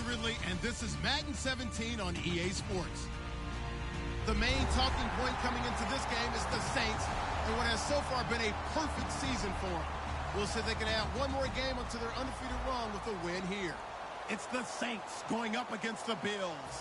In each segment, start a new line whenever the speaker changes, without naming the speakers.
Ridley, and this is Madden 17 on EA Sports. The main talking point coming into this game is the Saints, and what has so far been a perfect season for them. We'll see if they can add one more game onto their undefeated run with a win here. It's the Saints going up against the Bills.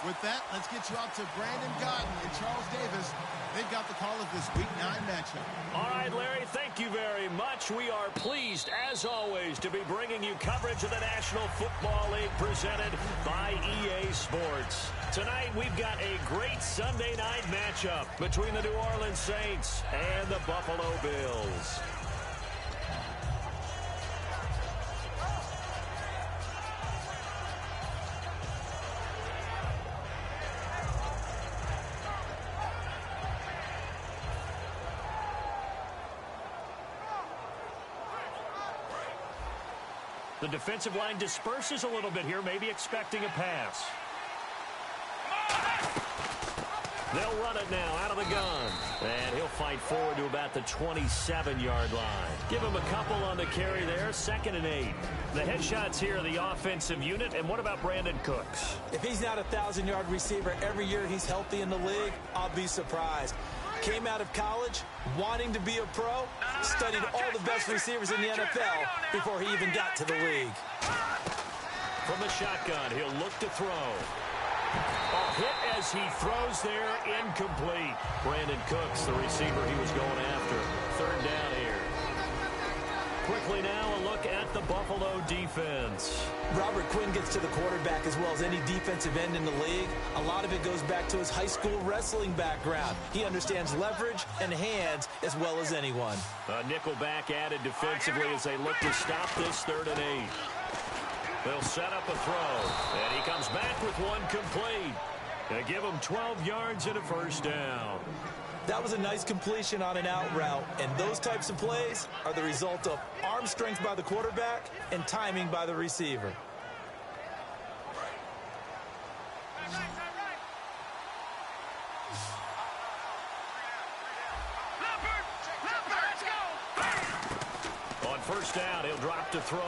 With that, let's get you out to Brandon Godden and Charles Davis. They've got the call of this Week 9 matchup.
All right, Larry, thank you very much. We are pleased, as always, to be bringing you coverage of the National Football League presented by EA Sports. Tonight, we've got a great Sunday night matchup between the New Orleans Saints and the Buffalo Bills. The defensive line disperses a little bit here, maybe expecting a pass. They'll run it now out of the gun. And he'll fight forward to about the 27-yard line. Give him a couple on the carry there, 2nd and 8. The headshots here are the offensive unit. And what about Brandon Cooks?
If he's not a 1,000-yard receiver every year he's healthy in the league, I'll be surprised. Came out of college wanting to be a pro, studied all the best receivers in the NFL before he even got to the league.
From the shotgun, he'll look to throw. A hit as he throws there, incomplete. Brandon Cooks, the receiver he was going after. 3rd down here. Quickly now, a look at the Buffalo defense.
Robert Quinn gets to the quarterback as well as any defensive end in the league. A lot of it goes back to his high school wrestling background. He understands leverage and hands as well as anyone.
A nickel back added defensively as they look to stop this 3rd and 8. They'll set up a throw, and he comes back with one complete. They give him 12 yards and a 1st down.
That was a nice completion on an out route, and those types of plays are the result of arm strength by the quarterback and timing by the receiver.
On 1st down, he'll drop to throw.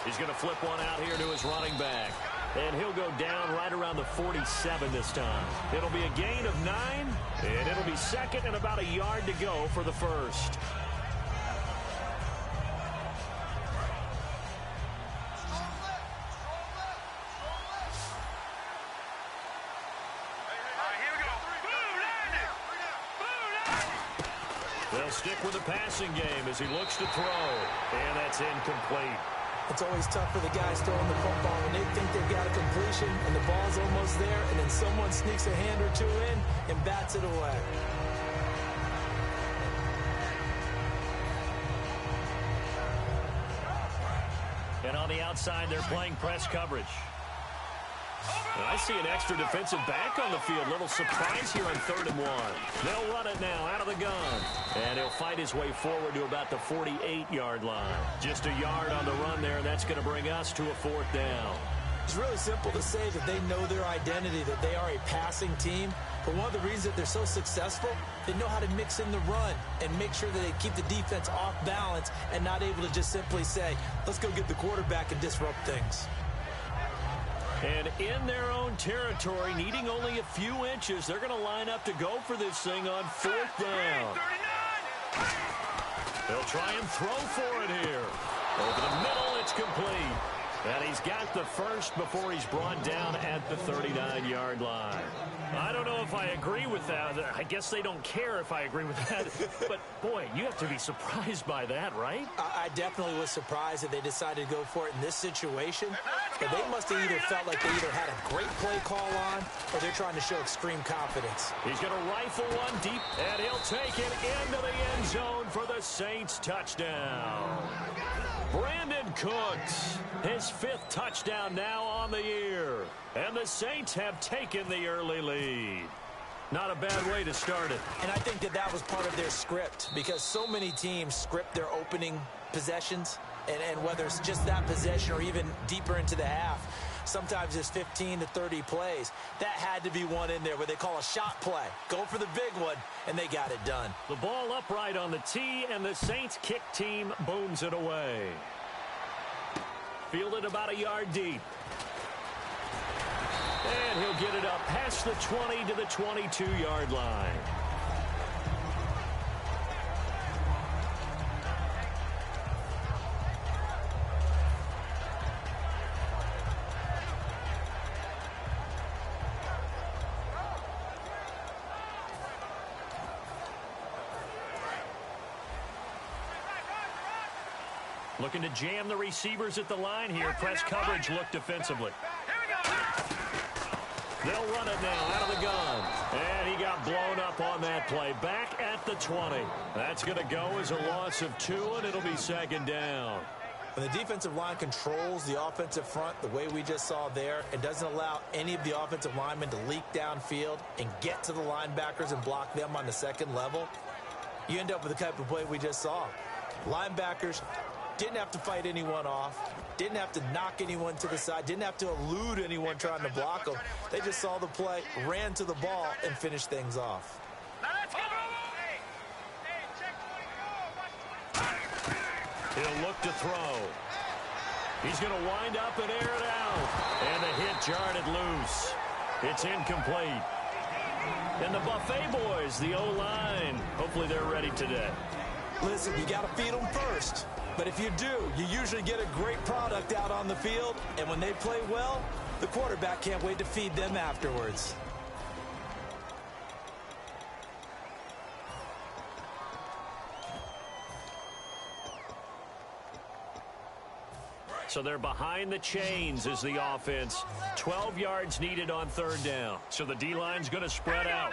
He's going to flip one out here to his running back. And he'll go down right around the 47 this time. It'll be a gain of 9, and it'll be 2nd and about a yard to go for the 1st. They'll stick with the passing game as he looks to throw, and that's incomplete.
It's always tough for the guys throwing the football when they think they've got a completion and the ball's almost there, and then someone sneaks a hand or two in and bats it away.
And on the outside, they're playing press coverage. And I see an extra defensive back on the field. Little surprise here on 3rd and 1. They'll run it now out of the gun. And he'll fight his way forward to about the 48-yard line. Just a yard on the run there, and that's going to bring us to a 4th down.
It's really simple to say that they know their identity, that they are a passing team. But one of the reasons that they're so successful, they know how to mix in the run and make sure that they keep the defense off balance and not able to just simply say, let's go get the quarterback and disrupt things.
And in their own territory, needing only a few inches, they're going to line up to go for this thing on 4th down. They'll try and throw for it here. Over the middle, it's complete. And he's got the 1st before he's brought down at the 39-yard line. I don't know if I agree with that. I guess they don't care if I agree with that. But, boy, you have to be surprised by that, right?
I definitely was surprised that they decided to go for it in this situation. But they must have either felt like they either had a great play call on or they're trying to show extreme confidence.
He's going to rifle one deep, and he'll take it into the end zone for the Saints touchdown. Brandon Cooks, his 5th touchdown now on the year. And the Saints have taken the early lead. Not a bad way to start it.
And I think that that was part of their script because so many teams script their opening possessions. And whether it's just that possession or even deeper into the half, sometimes it's 15 to 30 plays. That had to be one in there where they call a shot play. Go for the big one, and they got it done.
The ball upright on the tee, and the Saints kick team booms it away. fielded about a yard deep. And he'll get it up past the 20 to the 22-yard line. Looking to jam the receivers at the line here. Press coverage look defensively. They'll run it now out of the gun. And he got blown up on that play. Back at the 20. That's going to go as a loss of 2, and it'll be second down.
When the defensive line controls the offensive front the way we just saw there, it doesn't allow any of the offensive linemen to leak downfield and get to the linebackers and block them on the second level. You end up with the type of play we just saw. Linebackers didn't have to fight anyone off, didn't have to knock anyone to the side, didn't have to elude anyone trying to block them. They just saw the play, ran to the ball, and finished things off.
He'll look to throw. He's going to wind up and air it out. And the hit jarred it loose. It's incomplete. And the Buffet boys, the O-line, hopefully they're ready today.
Listen, you got to feed them first. But if you do, you usually get a great product out on the field. And when they play well, the quarterback can't wait to feed them afterwards.
So they're behind the chains as the offense. 12 yards needed on third down. So the D-line's going to spread out.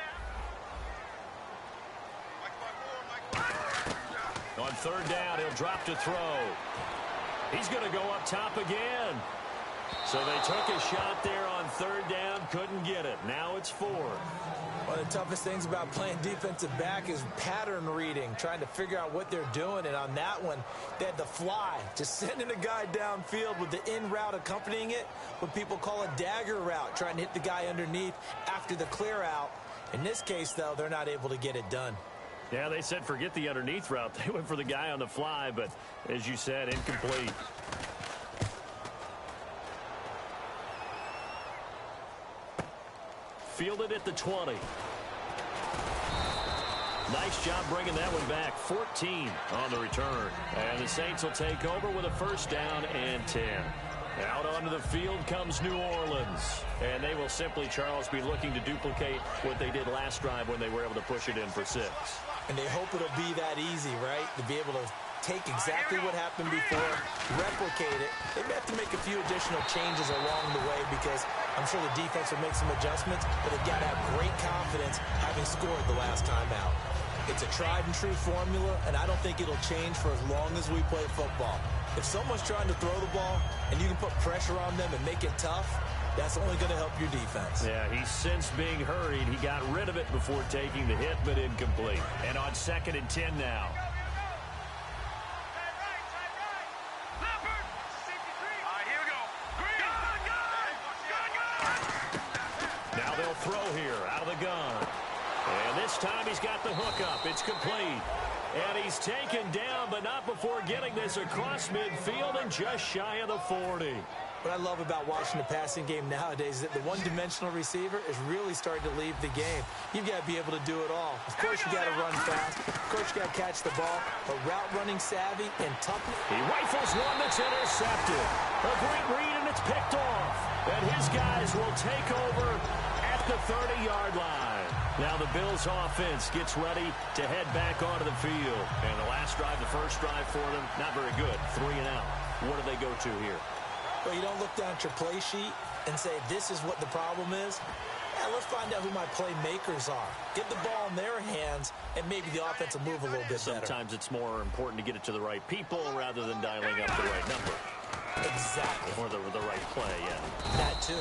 On third down, he'll drop to throw. He's going to go up top again. So they took a shot there on third down, couldn't get it. Now it's 4.
One of the toughest things about playing defensive back is pattern reading, trying to figure out what they're doing. And on that one, they had the fly, just sending a guy downfield with the in route accompanying it, what people call a dagger route, trying to hit the guy underneath after the clear out. In this case, though, they're not able to get it done.
Yeah, they said forget the underneath route. They went for the guy on the fly, but as you said, incomplete. Fielded at the 20. Nice job bringing that one back. 14 on the return. And the Saints will take over with a first down and 10. Out onto the field comes New Orleans. And they will simply, Charles, be looking to duplicate what they did last drive when they were able to push it in for 6.
And they hope it'll be that easy, right? To be able to take exactly what happened before, replicate it. They may have to make a few additional changes along the way because I'm sure the defense will make some adjustments, but they've got to have great confidence having scored the last time out. It's a tried and true formula, and I don't think it'll change for as long as we play football. If someone's trying to throw the ball and you can put pressure on them and make it tough, that's only going to help your defense.
Yeah, he's since being hurried. He got rid of it before taking the hit, but incomplete. And on 2nd and 10 now. Now they'll throw here out of the gun. And this time he's got the hook up. It's complete. And he's taken down, but not before getting this across midfield and just shy of the 40.
What I love about watching the passing game nowadays is that the one-dimensional receiver is really starting to leave the game. You've got to be able to do it all. Of course, you got to run fast. Of course, you got to catch the ball. But route running savvy and toughness.
He rifles one that's intercepted. A great read, and it's picked off. And his guys will take over at the 30-yard line. Now the Bills offense gets ready to head back onto the field. And the last drive, the first drive for them, not very good. 3 and out. What do they go to here?
Well, you don't look down at your play sheet and say, this is what the problem is. Yeah, let's find out who my playmakers are. Get the ball in their hands, and maybe the offense will move a little bit better.
Sometimes it's more important to get it to the right people rather than dialing up the right number.
Exactly.
Or the right play, yeah.
That too.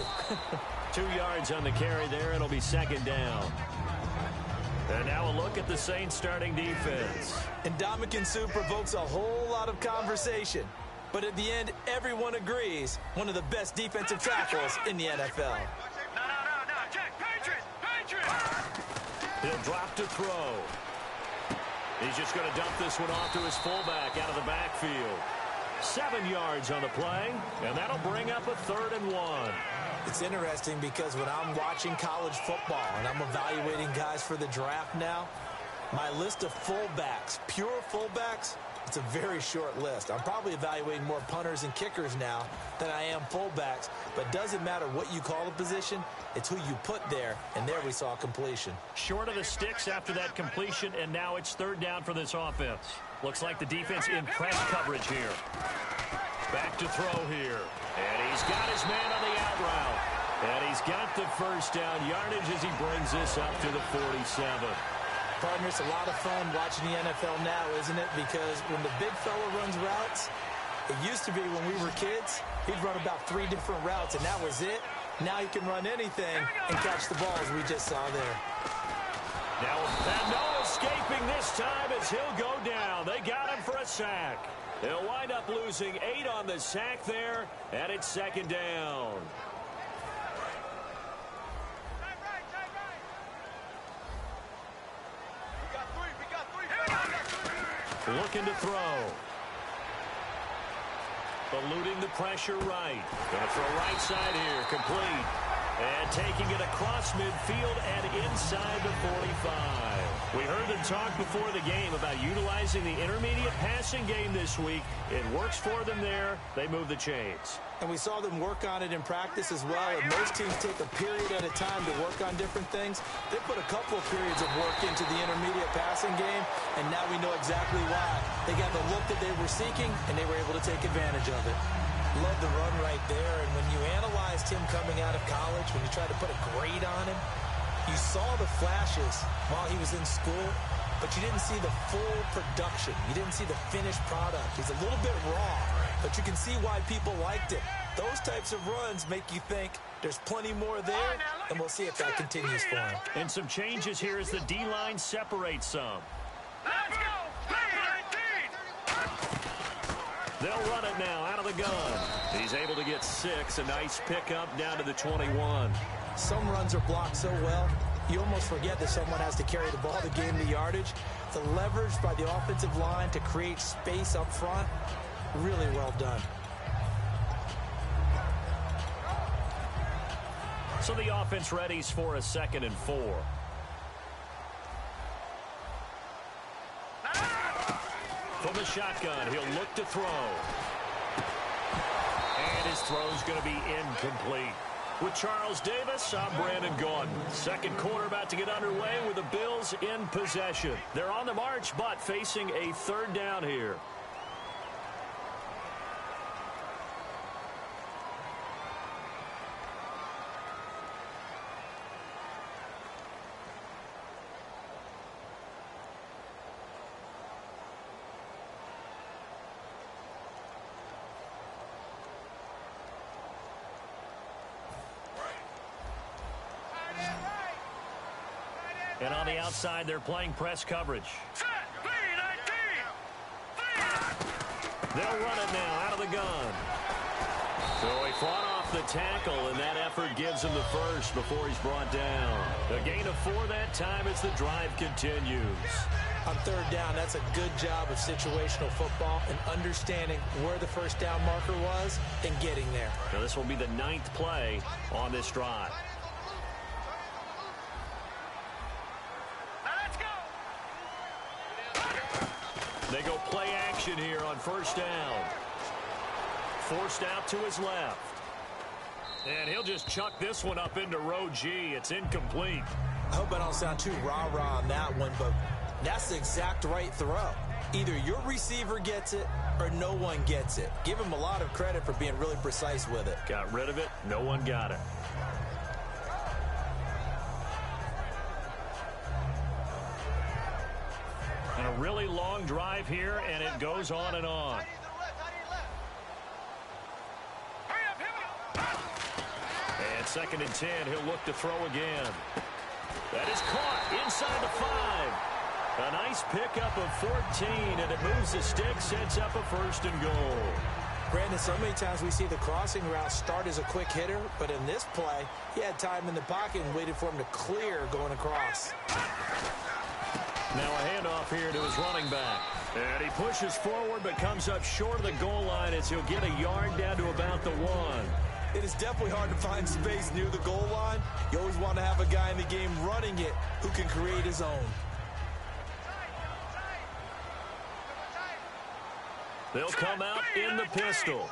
2 yards on the carry there. It'll be second down. And now a look at the Saints starting defense.
Ndamukong Suh provokes a whole lot of conversation. But at the end, everyone agrees, one of the best defensive tackles in the NFL.
No, Jack, Patriots!
He'll drop to throw. He's just going to dump this one off to his fullback out of the backfield. 7 yards on the play, and that'll bring up a 3rd and 1.
It's interesting because when I'm watching college football and I'm evaluating guys for the draft now, my list of fullbacks, pure fullbacks, it's a very short list. I'm probably evaluating more punters and kickers now than I am fullbacks, but it doesn't matter what you call a position, it's who you put there, and there we saw completion.
Short of the sticks after that completion, and now it's 3rd down for this offense. Looks like the defense in press coverage here. Back to throw here. And he's got his man on the out route. And he's got the 1st down yardage as he brings this up to the 47.
Partner, it's a lot of fun watching the NFL now, isn't it? Because when the big fella runs routes, it used to be when we were kids, he'd run about 3 different routes, and that was it. Now he can run anything and catch the balls we just saw there.
Now, and no escaping this time as he'll go down. They got him for a sack. They'll wind up losing 8 on the sack there, and it's 2nd down. Looking to throw. Eluding the pressure right. Going to throw right side here. Complete. And taking it across midfield and inside the 45. We heard them talk before the game about utilizing the intermediate passing game this week. It works for them there. They move the chains.
And we saw them work on it in practice as well. And most teams take a period at a time to work on different things. They put a couple of periods of work into the intermediate passing game, and now we know exactly why. They got the look that they were seeking, and they were able to take advantage of it. Love the run right there, and when you analyzed him coming out of college, when you tried to put a grade on him, you saw the flashes while he was in school, but you didn't see the full production. You didn't see the finished product. He's a little bit raw, but you can see why people liked it. Those types of runs make you think there's plenty more there, and we'll see if that continues for him.
And some changes here as the D-line separates some.
Let's go!
They'll run it now out of the gun. He's able to get 6. A nice pickup down to the 21.
Some runs are blocked so well, you almost forget that someone has to carry the ball to gain the yardage. The leverage by the offensive line to create space up front, really well done.
So the offense readies for a 2nd and 4. From the shotgun, he'll look to throw. And his throw's going to be incomplete. With Charles Davis, I'm Brandon Gaudin. 2nd quarter about to get underway with the Bills in possession. They're on the march, but facing a 3rd down here. And on the outside, they're playing press coverage. They'll run it now out of the gun. So he fought off the tackle, and that effort gives him the 1st before he's brought down. A gain of 4 that time as the drive continues.
On 3rd down, that's a good job of situational football and understanding where the 1st down marker was and getting there.
Now this will be the 9th play on this drive. They go play action here on 1st down. Forced out to his left. And he'll just chuck this one up into row G. It's incomplete.
I hope I don't sound too rah-rah on that one, but that's the exact right throw. Either your receiver gets it or no one gets it. Give him a lot of credit for being really precise with it.
Got rid of it. No one got it. And a really long drive here, and it goes on and on. And 2nd and 10, he'll look to throw again. That is caught inside the 5. A nice pickup of 14, and it moves the stick, sets up a 1st and goal.
Brandon, so many times we see the crossing route start as a quick hitter, but in this play, he had time in the pocket and waited for him to clear going across.
Now a handoff here to his running back. And he pushes forward but comes up short of the goal line as he'll get a yard down to about the 1.
It is definitely hard to find space near the goal line. You always want to have a guy in the game running it who can create his own.
They'll come out in the pistol.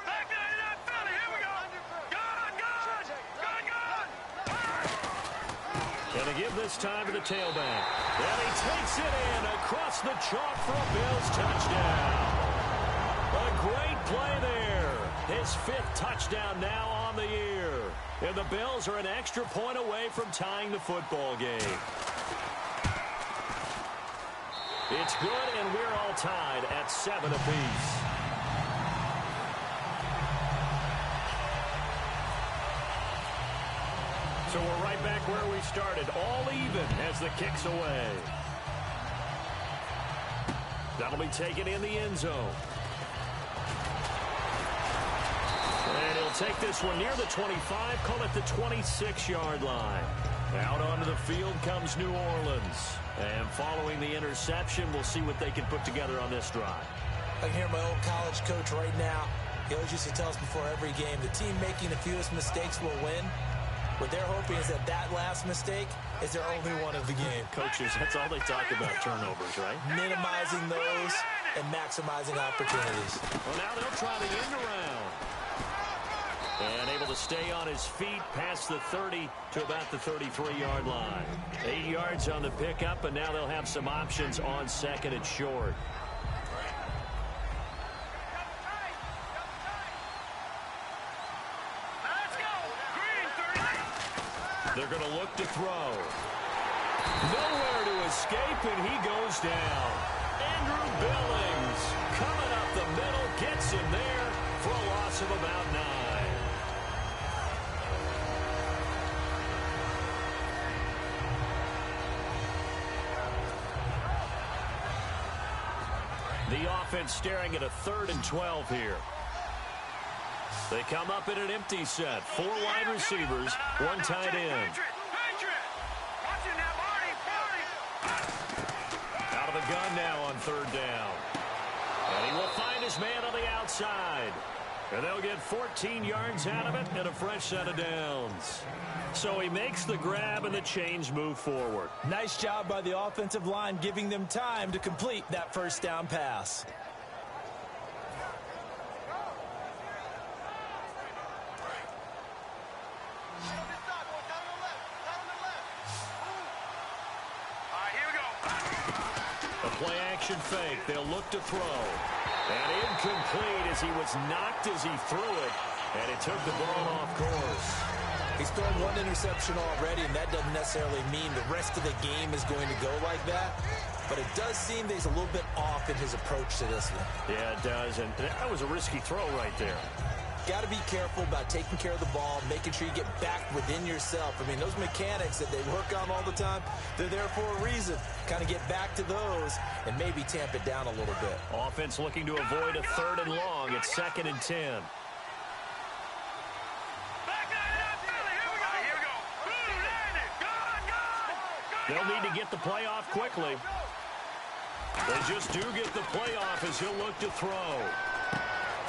Going to give this time to the tailback. And he takes it in across the chalk for a Bills touchdown. A great play there. His 5th touchdown now on the year. And the Bills are an extra point away from tying the football game. It's good, and we're all tied at 7 apiece. So we're right back where we started, all even as the kick's away. That'll be taken in the end zone. And he'll take this one near the 25, call it the 26-yard line. Out onto the field comes New Orleans. And following the interception, we'll see what they can put together on this drive.
I can hear my old college coach right now. He always used to tell us before every game, the team making the fewest mistakes will win. What they're hoping is that that last mistake is their only one of the game.
Coaches, that's all they talk about, turnovers, right?
Minimizing those and maximizing opportunities.
Well, now they'll try the end around. And able to stay on his feet past the 30 to about the 33-yard line. 8 yards on the pickup, and now they'll have some options on 2nd and short. They're going to look to throw. Nowhere to escape, and he goes down. Andrew Billings coming up the middle, gets him there for a loss of about 9. The offense staring at a 3rd and 12 here. They come up in an empty set. 4 wide receivers, 1 tight end. Out of the gun now on 3rd down. And he will find his man on the outside. And they'll get 14 yards out of it and a fresh set of downs. So he makes the grab and the chains move forward.
Nice job by the offensive line giving them time to complete that 1st down pass.
Play-action fake. They'll look to throw. And incomplete as he was knocked as he threw it. And it took the ball off course.
He's thrown 1 interception already, and that doesn't necessarily mean the rest of the game is going to go like that. But it does seem that he's a little bit off in his approach to this one.
Yeah, it does. And that was a risky throw right there.
Got to be careful about taking care of the ball, making sure you get back within yourself. I mean, those mechanics that they work on all the time, they're there for a reason. Kind of get back to those and maybe tamp it down a little bit.
Offense looking to avoid a 3rd and long. It's 2nd and 10. They'll need to get the play off quickly. They just do get the play off as he'll look to throw.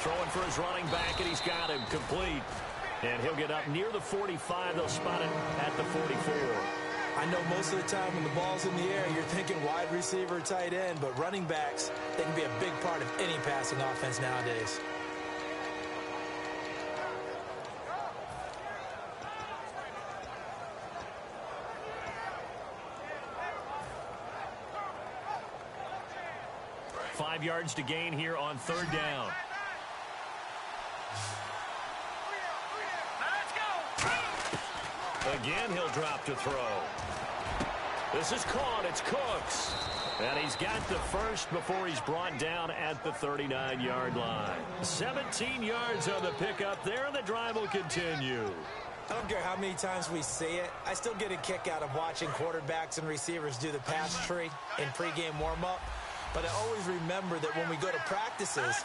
Throwing for his running back, and he's got him complete. And he'll get up near the 45. They'll spot it at the 44.
I know most of the time when the ball's in the air, you're thinking wide receiver, tight end, but running backs, they can be a big part of any passing offense nowadays.
Five yards to gain here on 3rd down. Again, he'll drop to throw. This is caught. It's Cooks. And he's got the first before he's brought down at the 39-yard line. 17 yards on the pickup there, and the drive will continue.
I don't care how many times we see it. I still get a kick out of watching quarterbacks and receivers do the pass tree in pregame warm-up. But I always remember that when we go to practices,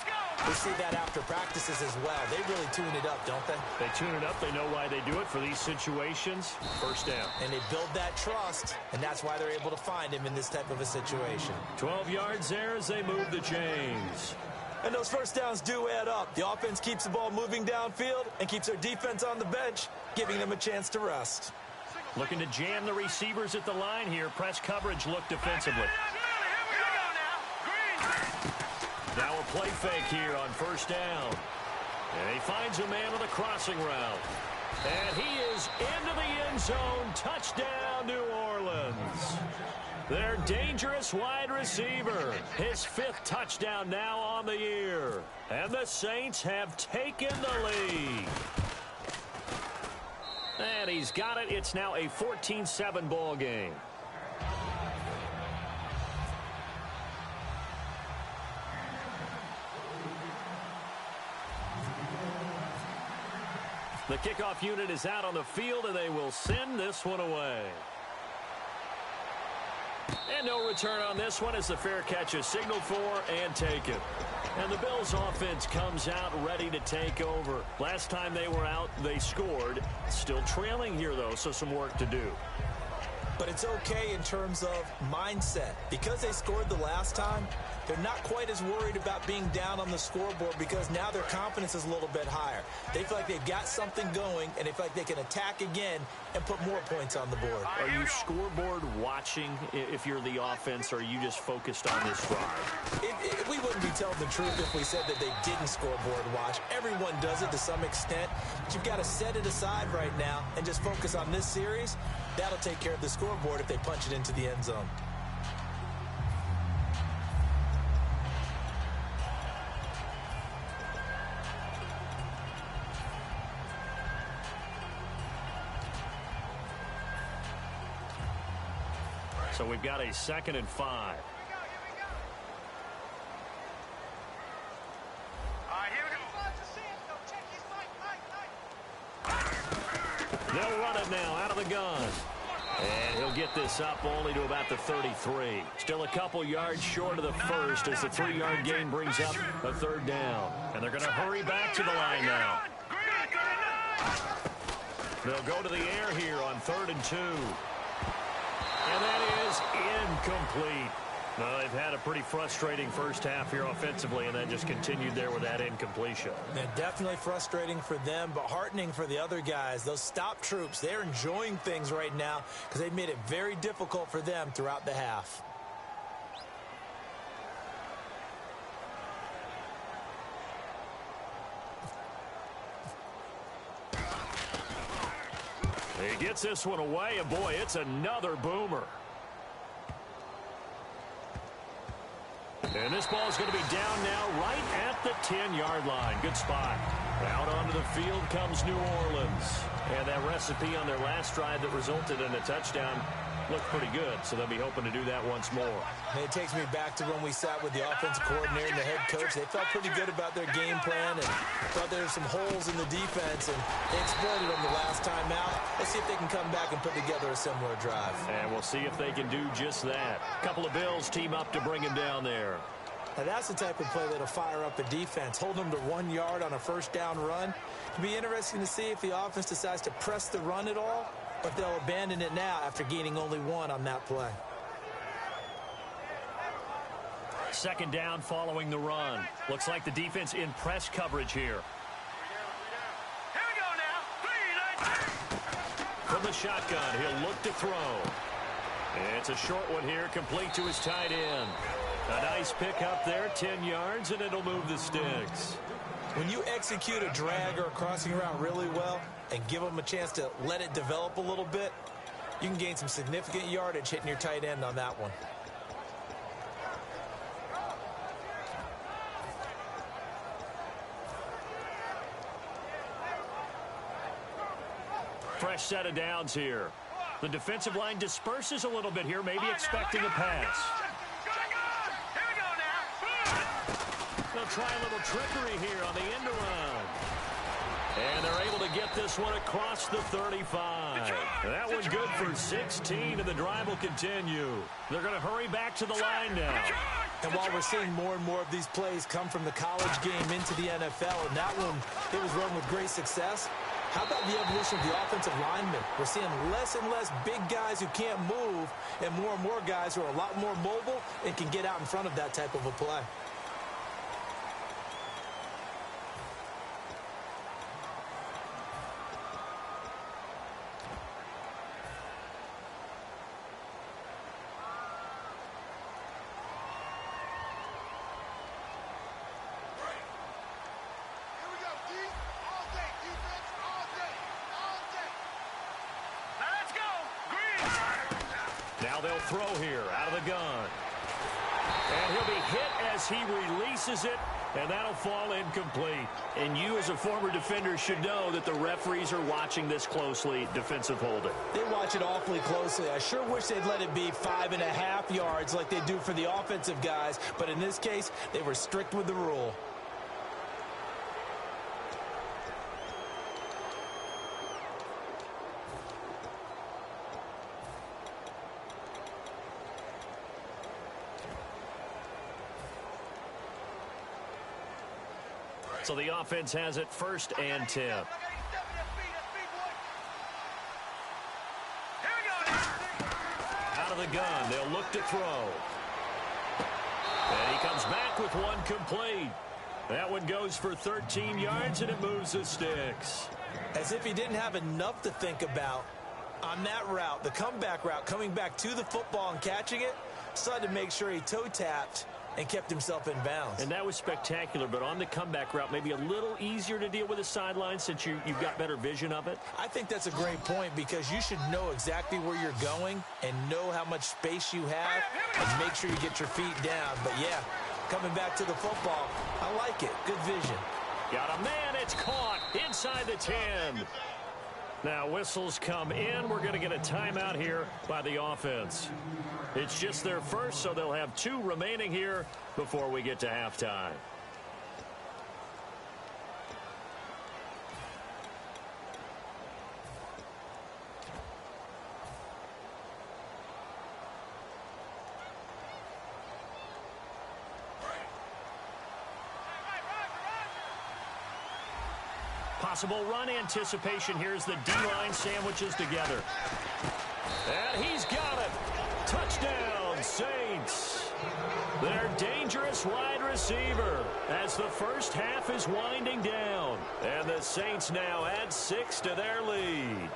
we see that after practices as well. They really tune it up, don't they?
They tune it up. They know why they do it for these situations. First down.
And they build that trust, and that's why they're able to find him in this type of a situation.
12 yards there as they move the chains.
And those first downs do add up. The offense keeps the ball moving downfield and keeps their defense on the bench, giving them a chance to rest.
Looking to jam the receivers at the line here. Press coverage look defensively. Now a play fake here on first down. And he finds a man on the crossing route. And he is into the end zone. Touchdown, New Orleans. Their dangerous wide receiver. His 5th touchdown now on the year. And the Saints have taken the lead. And he's got it. It's now a 14-7 ball game. The kickoff unit is out on the field, and they will send this one away. And no return on this one as the fair catch is signaled for and taken. And the Bills offense comes out ready to take over. Last time they were out, they scored. Still trailing here, though, so some work to do.
But it's okay in terms of mindset. Because they scored the last time, they're not quite as worried about being down on the scoreboard because now their confidence is a little bit higher. They feel like they've got something going, and they feel like they can attack again and put more points on the board.
Are you scoreboard watching if you're the offense, or are you just focused on this drive?
We wouldn't be telling the truth if we said that they didn't scoreboard watch. Everyone does it to some extent, but you've got to set it aside right now and just focus on this series. That'll take care of the scoreboard if they punch it into the end zone.
So we've got a 2nd and 5. They'll run it now out of the gun. And he'll get this up only to about the 33. Still a couple yards short of the first as the 3-yard gain brings up a 3rd down. And they're going to hurry back to the line now. They'll go to the air here on 3rd and 2. And that is incomplete. Well, they've had a pretty frustrating first half here offensively, and then just continued there with that incompletion.
And definitely frustrating for them, but heartening for the other guys. Those stop troops, they're enjoying things right now because they've made it very difficult for them throughout the half.
He gets this one away, and boy, it's another boomer. And this ball is going to be down now right at the 10-yard line. Good spot. Out onto the field comes New Orleans. And that recipe on their last drive that resulted in a touchdown looked pretty good, so they'll be hoping to do that once more.
And it takes me back to when we sat with the offensive coordinator and the head coach. They felt pretty good about their game plan and thought there were some holes in the defense, and they exploited them the last time out. Let's see if they can come back and put together a similar drive.
And we'll see if they can do just that. A couple of Bills team up to bring him down there.
Now that's the type of play that'll fire up a defense. Hold them to 1 yard on a first down run. It'll be interesting to see if the offense decides to press the run at all, but they'll abandon it now after gaining only 1 on that play.
2nd down following the run. Looks like the defense in press coverage here.
Here we go now. 3,
From the shotgun, he'll look to throw. It's a short one here, complete to his tight end. A nice pick up there, 10 yards, and it'll move the sticks.
When you execute a drag or a crossing route really well and give them a chance to let it develop a little bit, you can gain some significant yardage hitting your tight end on that one.
Fresh set of downs here. The defensive line disperses a little bit here, maybe expecting a pass. They'll try a little trickery here on the end around. And they're able to get this one across the 35. That one's good for 16, and the drive will continue. They're going to hurry back to the line now.
And while we're seeing more and more of these plays come from the college game into the NFL, and that one, it was run with great success, how about the evolution of the offensive linemen? We're seeing less and less big guys who can't move and more guys who are a lot more mobile and can get out in front of that type of a play.
Now they'll throw here out of the gun. And he'll be hit as he releases it, and that'll fall incomplete. And you as a former defender should know that the referees are watching this closely, defensive holding.
They watch it awfully closely. I sure wish they'd let it be 5.5 yards like they do for the offensive guys, but in this case, they were strict with the rule.
So the offense has it 1st and 10. Out of the gun, they'll look to throw. And he comes back with one complete. That one goes for 13 yards, and it moves the sticks.
As if he didn't have enough to think about on that route, the comeback route, coming back to the football and catching it, decided to make sure he toe-tapped and kept himself in bounds.
And that was spectacular, but on the comeback route, maybe a little easier to deal with the sideline since you've got better vision of it.
I think that's a great point because you should know exactly where you're going and know how much space you have and make sure you get your feet down. But, yeah, coming back to the football, I like it. Good vision.
Got a man. It's caught inside the 10. Now whistles come in. We're going to get a timeout here by the offense. It's just their first, so they'll have 2 remaining here before we get to halftime. Possible run anticipation. Here's the D-line sandwiches together. And he's got it. Touchdown, Saints. Their dangerous wide receiver as the first half is winding down. And the Saints now add 6 to their lead.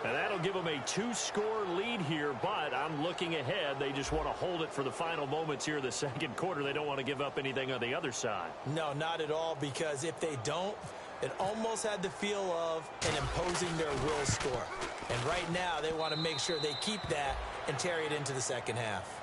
And that'll give them a 2-score lead here, but I'm looking ahead. They just want to hold it for the final moments here in the second quarter. They don't want to give up anything on the other side.
No, not at all, because if they don't, it almost had the feel of an imposing their will score. And right now, they want to make sure they keep that and carry it into the second half.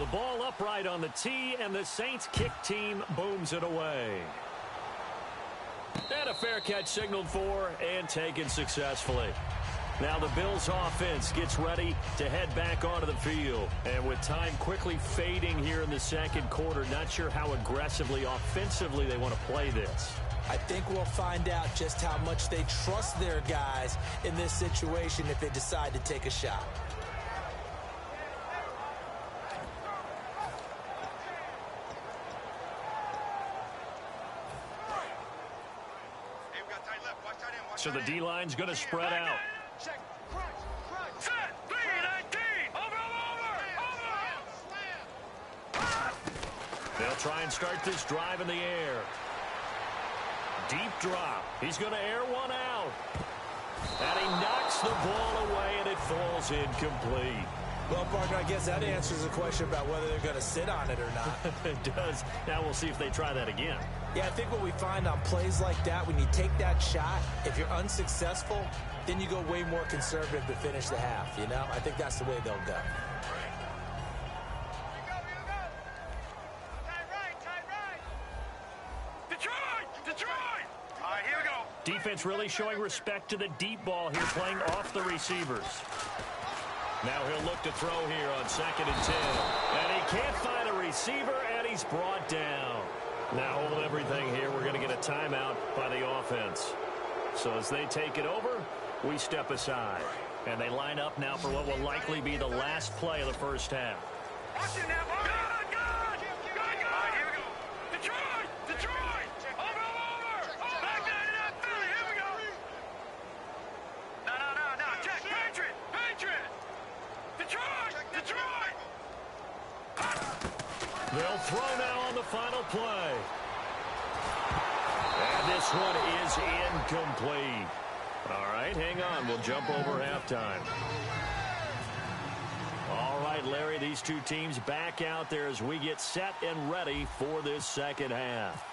The ball upright on the tee, and the Saints kick team booms it away. And a fair catch signaled for and taken successfully. Now the Bills offense gets ready to head back onto the field. And with time quickly fading here in the second quarter, not sure how aggressively, offensively they want to play this.
I think we'll find out just how much they trust their guys in this situation if they decide to take a shot.
So the D-line's going to spread out.
Check. Crunch. Set. 3-19. Over.
They'll try and start this drive in the air. Deep drop. He's going to air one out. And he knocks the ball away, and it falls incomplete.
Well, partner, I guess that answers the question about whether they're going to sit on it or not.
It does. Now we'll see if they try that again.
Yeah, I think what we find on plays like that, when you take that shot, if you're unsuccessful, then you go way more conservative to finish the half, you know? I think that's the way they'll go.
Detroit! All right, here we go.
Defense really showing respect to the deep ball here, playing off the receivers. Now he'll look to throw here on 2nd and 10. And he can't find a receiver, and he's brought down. Now hold everything here. We're going to get a timeout by the offense. So as they take it over, we step aside. And they line up now for what will likely be the last play of the first half.
Watch it now, boy. Good, good. Good. All right, here we go. Detroit! Detroit! Over! Back down to that Philly. Here we go. No. Check. Patriot! Detroit! Detroit!
They'll throw now on the final play. And this one is incomplete. All right, hang on. We'll jump over halftime. All right, Larry, these two teams back out there as we get set and ready for this second half.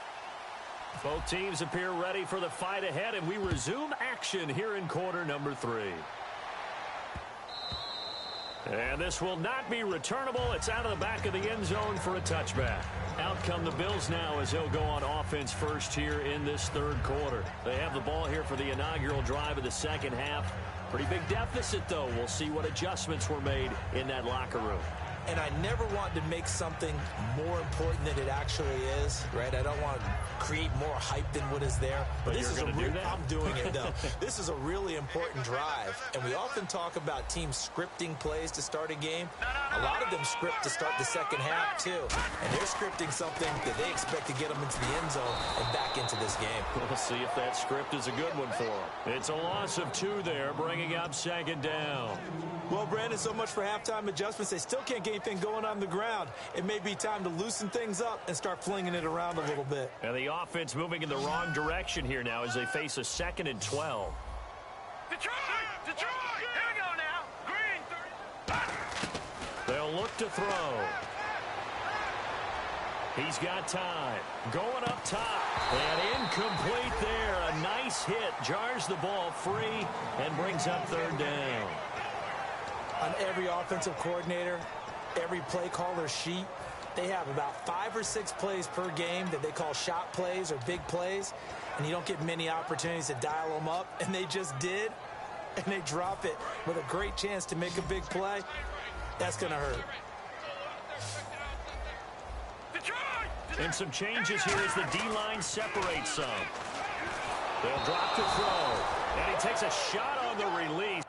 Both teams appear ready for the fight ahead, and we resume action here in quarter number 3. And this will not be returnable. It's out of the back of the end zone for a touchback. Out come the Bills now as they'll go on offense first here in this third quarter. They have the ball here for the inaugural drive of the second half. Pretty big deficit, though. We'll see what adjustments were made in that locker room.
And I never want to make something more important than it actually is, right? I don't want to create more hype than what is there.
But this is a do that?
I'm doing it, though. This is a really important drive. And we often talk about teams scripting plays to start a game. A lot of them script to start the second half, too. And they're scripting something that they expect to get them into the end zone and back into this game.
We'll see if that script is a good one for them. It's a loss of 2 there, bringing up 2nd down.
Well, Brandon, so much for halftime adjustments. They still can't get anything going on the ground. It may be time to loosen things up and start flinging it around a little bit.
And the offense moving in the wrong direction here now as they face a 2nd and 12.
Detroit! Here we go now. Green.
They'll look to throw. He's got time. Going up top. And incomplete there. A nice hit. Jars the ball free and brings up 3rd down.
On every offensive coordinator, every play caller sheet, they have about 5 or 6 plays per game that they call shot plays or big plays, and you don't get many opportunities to dial them up, and they just did, and they drop it with a great chance to make a big play. That's going to hurt.
And some changes here as the D-line separates some. They'll drop to throw, and he takes a shot on the release.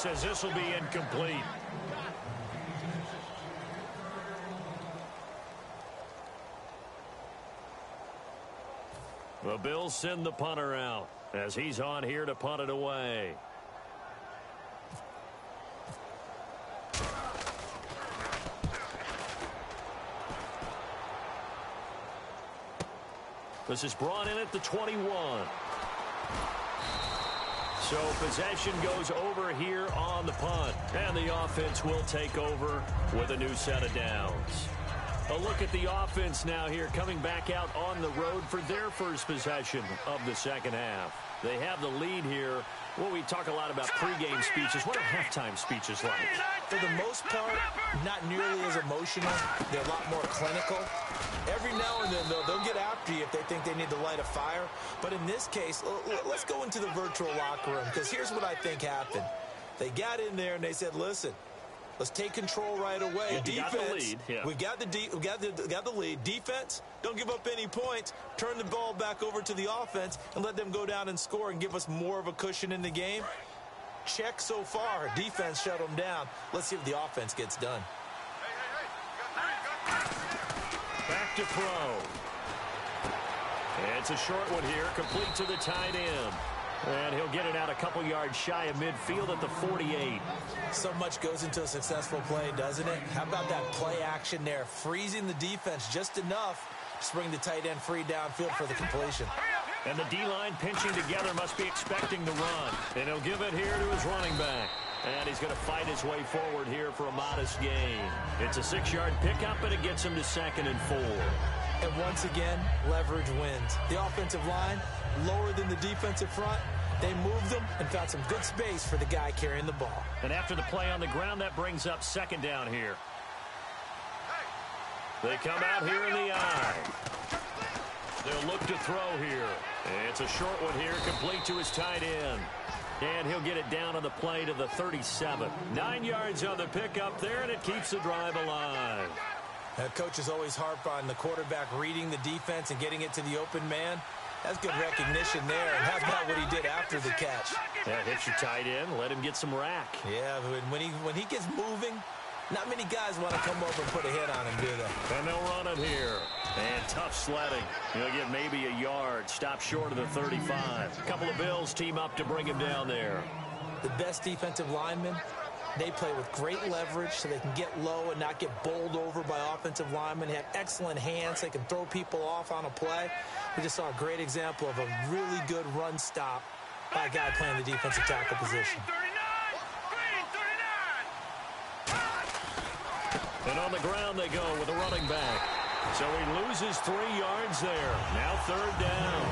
says this will be incomplete. The Bills send the punter out as he's on here to punt it away. This is brought in at the 21. So possession goes over here on the punt. And the offense will take over with a new set of downs. A look at the offense now here, coming back out on the road for their first possession of the second half. They have the lead here. Well, we talk a lot about pregame speeches. What are halftime speeches like?
For the most part, not nearly as emotional. They're a lot more clinical. Every now and then, though, they'll get after you if they think they need to light a fire. But in this case, let's go into the virtual locker room, because here's what I think happened. They got in there and they said, listen, let's take control right away.
Yeah,
Defense,
got the lead. Yeah.
we got the lead. Defense, don't give up any points. Turn the ball back over to the offense and let them go down and score and give us more of a cushion in the game. Check so far. Defense shut them down. Let's see if the offense gets done.
Back to throw. It's a short one here, complete to the tight end. And he'll get it out a couple yards shy of midfield at the 48.
So much goes into a successful play, doesn't it? How about that play action there? Freezing the defense just enough to bring the tight end free downfield for the completion.
And the D-line pinching together, must be expecting the run. And he'll give it here to his running back. And he's going to fight his way forward here for a modest gain. It's a 6-yard pickup, and it gets him to 2nd and 4.
And once again, leverage wins. The offensive line, lower than the defensive front. They moved them and found some good space for the guy carrying the ball.
And after the play on the ground, that brings up 2nd down here. They come out here in the eye. They'll look to throw here. It's a short one here, complete to his tight end. And he'll get it down on the play to the 37. 9 yards on the pickup there, and it keeps the drive alive.
Coaches always harp on the quarterback reading the defense and getting it to the open man. That's good recognition there. And how about what he did after the catch?
Yeah, hit your tight end, let him get some rack.
Yeah, when he gets moving, not many guys want to come over and put a hit on him, do they?
And they'll run it here. And tough sledding. He'll get maybe a yard. Stop short of the 35. A couple of Bills team up to bring him down there.
The best defensive linemen, they play with great leverage so they can get low and not get bowled over by offensive linemen. They have excellent hands. They can throw people off on a play. We just saw a great example of a really good run stop by a guy playing the defensive tackle position.
And on the ground they go with a running back. So he loses 3 yards there. Now 3rd down.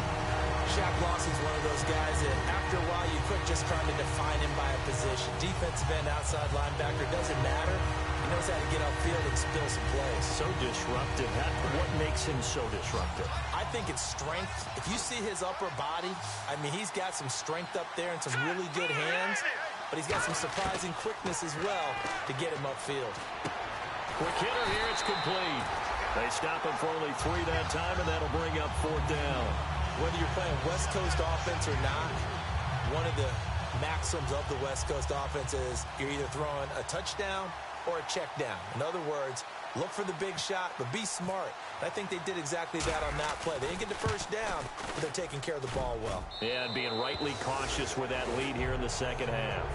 Shaq Lawson's one of those guys that after a while you quit just trying to define him by a position. Defensive end, outside linebacker, doesn't matter. He knows how to get upfield and spill some plays.
So disruptive. What makes him so disruptive?
I think it's strength. If you see his upper body, I mean, he's got some strength up there and some really good hands, but he's got some surprising quickness as well to get him upfield.
Quick hitter here, it's complete. They stop him for only 3 that time, and that'll bring up 4th down.
Whether you're playing West Coast offense or not, one of the maxims of the West Coast offense is you're either throwing a touchdown or a check down. In other words, look for the big shot, but be smart. I think they did exactly that on that play. They didn't get the first down, but they're taking care of the ball well.
Yeah, and being rightly cautious with that lead here in the second half.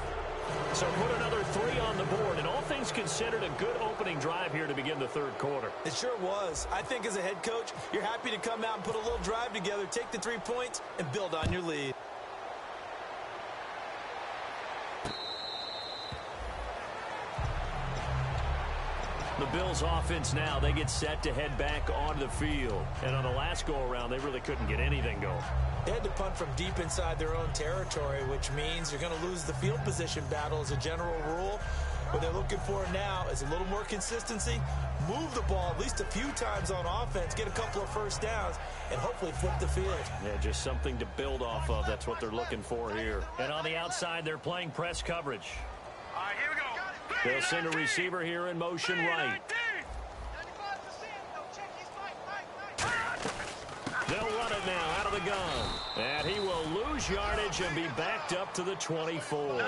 So put another 3 on the board, and all things considered, a good opening drive here to begin the 3rd quarter.
It sure was. I think as a head coach, you're happy to come out and put a little drive together, take the 3 points, and build on your lead.
The Bills offense now, they get set to head back onto the field. And on the last go-around, they really couldn't get anything going.
They had to punt from deep inside their own territory, which means you're going to lose the field position battle as a general rule. What they're looking for now is a little more consistency, move the ball at least a few times on offense, get a couple of first downs, and hopefully flip the field.
Yeah, just something to build off of. That's what they're looking for here. And on the outside, they're playing press coverage.
All right, here we go.
They'll send a receiver here in motion right. They'll run it now out of the gun. And he will lose lose yardage and be backed up to the 24.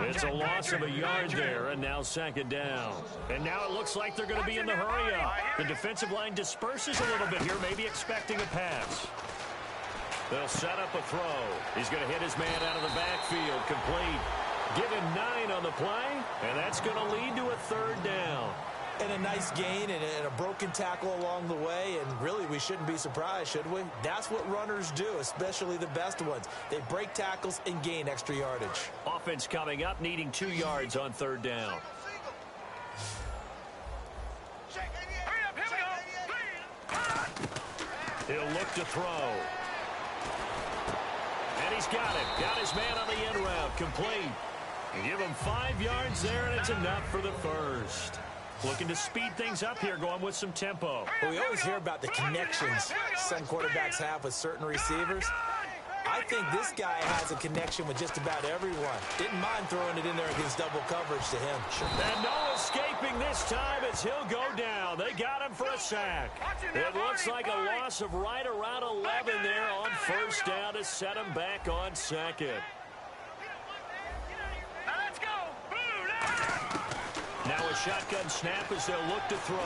It's a loss of a yard there, and now second down. And now it looks like they're going to be in the hurry-up. The defensive line disperses a little bit here, maybe expecting a pass. They'll set up a throw. He's going to hit his man out of the backfield, complete. Give him 9 on the play, and that's going to lead to a third down.
And a nice gain and a broken tackle along the way, and really we shouldn't be surprised, should we? That's what runners do, especially the best ones. They break tackles and gain extra yardage.
Offense coming up, needing 2 yards on third down. He'll look to throw. And he's got it. Got his man on the end route, complete. Give him 5 yards there, and it's enough for the first. Looking to speed things up here, going with some tempo.
Well, we always hear about the connections some quarterbacks have with certain receivers. I think this guy has a connection with just about everyone. Didn't mind throwing it in there against double coverage to him.
And no escaping this time as he'll go down. They got him for a sack. It looks like a loss of right around 11 there on first down to set him back on second. Now a shotgun snap as they'll look to throw.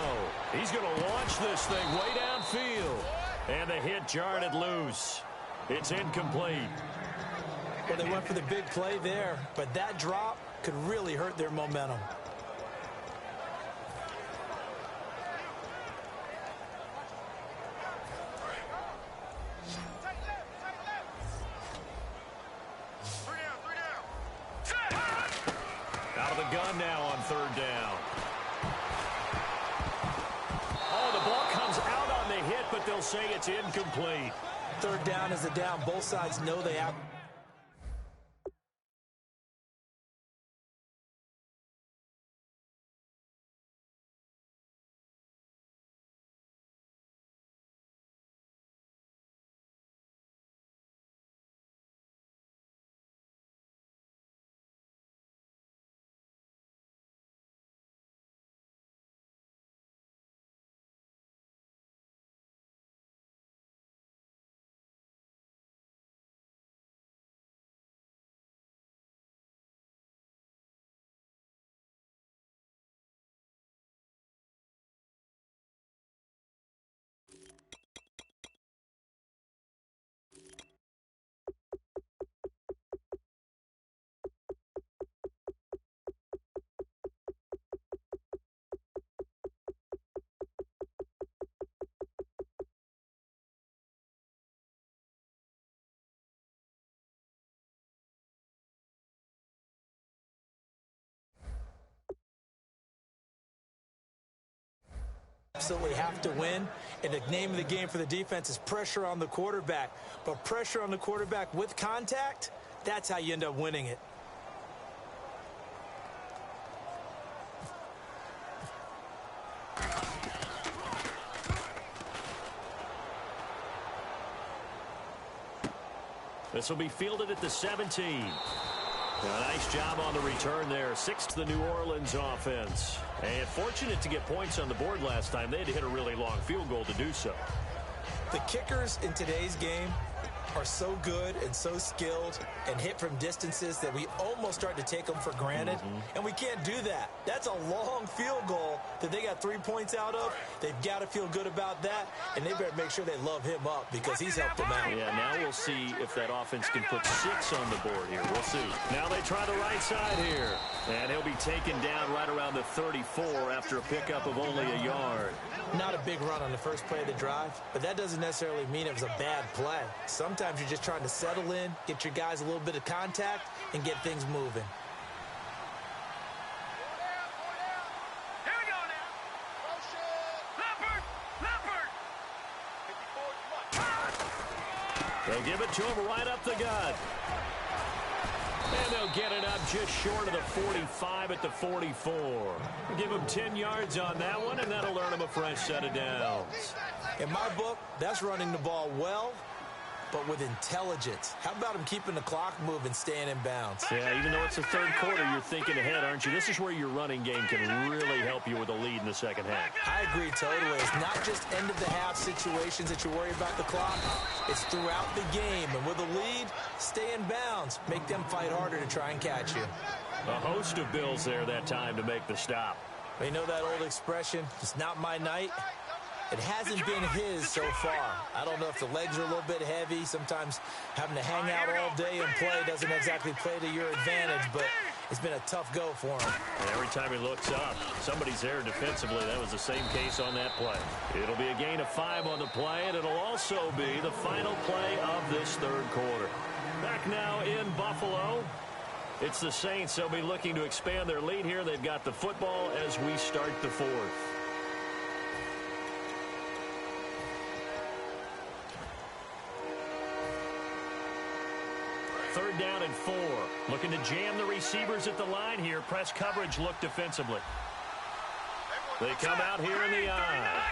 He's going to launch this thing way downfield. And the hit jarred it loose. It's incomplete.
Well, they went for the big play there, but that drop could really hurt their momentum.
Out of the gun now on third down. Oh, the ball comes out on the hit, but they'll say it's incomplete.
Third down is a down. Both sides know they have. Absolutely have to win, and the name of the game for the defense is pressure on the quarterback. But pressure on the quarterback with contact, that's how you end up winning it.
This will be fielded at the 17. A nice job on the return there. 6 to the New Orleans offense. And fortunate to get points on the board last time. They had to hit a really long field goal to do so.
The kickers in today's game are so good and so skilled and hit from distances that we almost start to take them for granted. And we can't do that. That's a long field goal that they got 3 points out of. They've got to feel good about that, and they better make sure they love him up because he's helped them out.
Yeah, now we'll see if that offense can put 6 on the board here. We'll see. Now they try the right side here. And he'll be taken down right around the 34 after a pickup of only a yard.
Not a big run on the first play of the drive, but that doesn't necessarily mean it was a bad play. Sometimes you're just trying to settle in, get your guys a little bit of contact, and get things moving.
Here we go now. Leopard.
They'll give it to him right up the gut. And they'll get it up just short of the 45 at the 44. Give him 10 yards on that one, and that'll earn him a fresh set of downs.
In my book, that's running the ball well but with intelligence. How about him keeping the clock moving, staying in bounds?
Yeah, even though it's the third quarter, you're thinking ahead, aren't you? This is where your running game can really help you with a lead in the second half.
I agree totally. It's not just end-of-the-half situations that you worry about the clock. It's throughout the game. And with a lead, stay in bounds. Make them fight harder to try and catch you.
A host of Bills there that time to make the stop.
You know that old expression, it's not my night? It hasn't been his so far. I don't know if the legs are a little bit heavy. Sometimes having to hang out all day and play doesn't exactly play to your advantage, but it's been a tough go for him.
And every time he looks up, somebody's there defensively. That was the same case on that play. It'll be a gain of 5 on the play, and it'll also be the final play of this third quarter. Back now in Buffalo. It's the Saints. They'll be looking to expand their lead here. They've got the football as we start the fourth. Third down and 4. Looking to jam the receivers at the line here. Press coverage look defensively. They come out here in the eye.